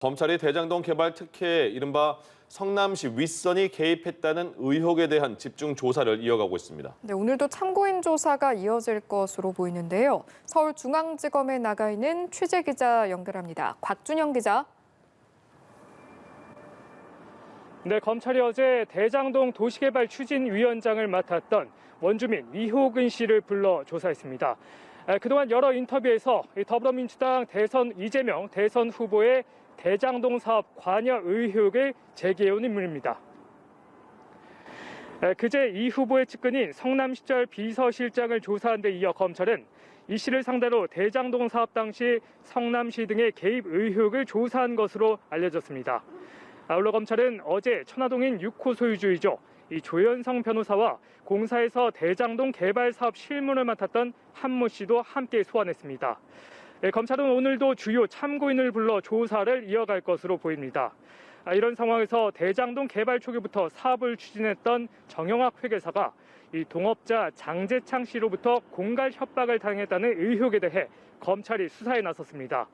검찰이 대장동 개발 특혜에 이른바 성남시 윗선이 개입했다는 의혹에 대한 집중 조사를 이어가고 있습니다. 네, 오늘도 참고인 조사가 이어질 것으로 보이는데요. 서울중앙지검에 나가 있는 취재 기자 연결합니다. 곽준영 기자. 네, 검찰이 어제 대장동 도시개발 추진위원장을 맡았던 원주민 이호근 씨를 불러 조사했습니다. 그동안 여러 인터뷰에서 더불어민주당 이재명 대선 후보의 대장동 사업 관여 의혹을 제기해온 인물입니다. 그제 이 후보의 측근인 성남시절 비서실장을 조사한 데 이어 검찰은 이 씨를 상대로 대장동 사업 당시 성남시 등의 개입 의혹을 조사한 것으로 알려졌습니다. 아울러 검찰은 어제 천화동인 6호 소유주이죠. 이 조현성 변호사와 공사에서 대장동 개발 사업 실무를 맡았던 한모 씨도 함께 소환했습니다. 검찰은 오늘도 주요 참고인을 불러 조사를 이어갈 것으로 보입니다. 이런 상황에서 대장동 개발 초기부터 사업을 추진했던 정영학 회계사가 이 동업자 장재창 씨로부터 공갈 협박을 당했다는 의혹에 대해 검찰이 수사에 나섰습니다.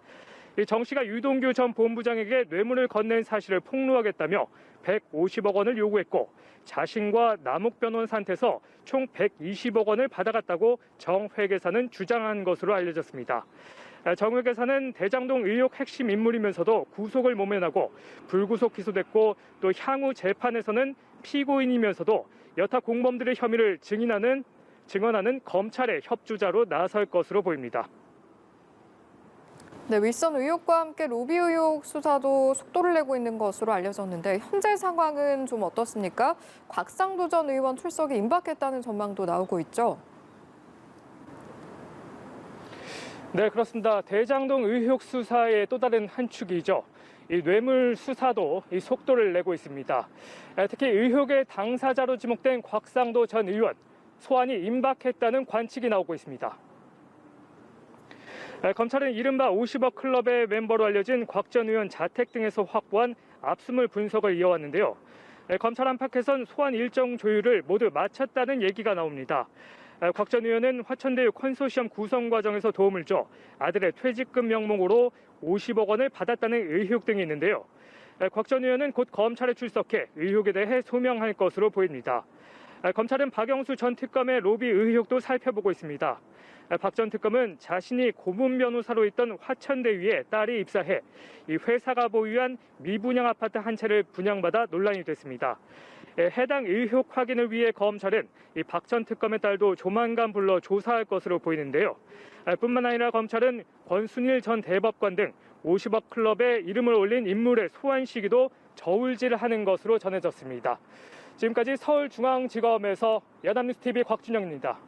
정 씨가 유동규 전 본부장에게 뇌물을 건넨 사실을 폭로하겠다며 150억 원을 요구했고 자신과 남욱 변호사한테서 총 120억 원을 받아갔다고 정 회계사는 주장한 것으로 알려졌습니다. 정 회계사는 대장동 의혹 핵심 인물이면서도 구속을 모면하고 불구속 기소됐고 또 향후 재판에서는 피고인이면서도 여타 공범들의 혐의를 증언하는 검찰의 협조자로 나설 것으로 보입니다. 네, 윗선 의혹과 함께 로비 의혹 수사도 속도를 내고 있는 것으로 알려졌는데 현재 상황은 좀 어떻습니까? 곽상도 전 의원 출석이 임박했다는 전망도 나오고 있죠. 네, 그렇습니다. 대장동 의혹 수사의 또 다른 한 축이죠. 이 뇌물 수사도 이 속도를 내고 있습니다. 특히 의혹의 당사자로 지목된 곽상도 전 의원 소환이 임박했다는 관측이 나오고 있습니다. 검찰은 이른바 50억 클럽의 멤버로 알려진 곽 전 의원 자택 등에서 확보한 압수물 분석을 이어왔는데요. 검찰 안팎에선 소환 일정 조율을 모두 마쳤다는 얘기가 나옵니다. 곽 전 의원은 화천대유 컨소시엄 구성 과정에서 도움을 줘 아들의 퇴직금 명목으로 50억 원을 받았다는 의혹 등이 있는데요. 곽 전 의원은 곧 검찰에 출석해 의혹에 대해 소명할 것으로 보입니다. 검찰은 박영수 전 특검의 로비 의혹도 살펴보고 있습니다. 박 전 특검은 자신이 고문 변호사로 있던 화천대유에 딸이 입사해 이 회사가 보유한 미분양 아파트 한 채를 분양받아 논란이 됐습니다. 해당 의혹 확인을 위해 검찰은 이 박 전 특검의 딸도 조만간 불러 조사할 것으로 보이는데요. 뿐만 아니라 검찰은 권순일 전 대법관 등 50억 클럽에 이름을 올린 인물의 소환 시기도 저울질하는 것으로 전해졌습니다. 지금까지 서울중앙지검에서 연합뉴스TV 곽준영입니다.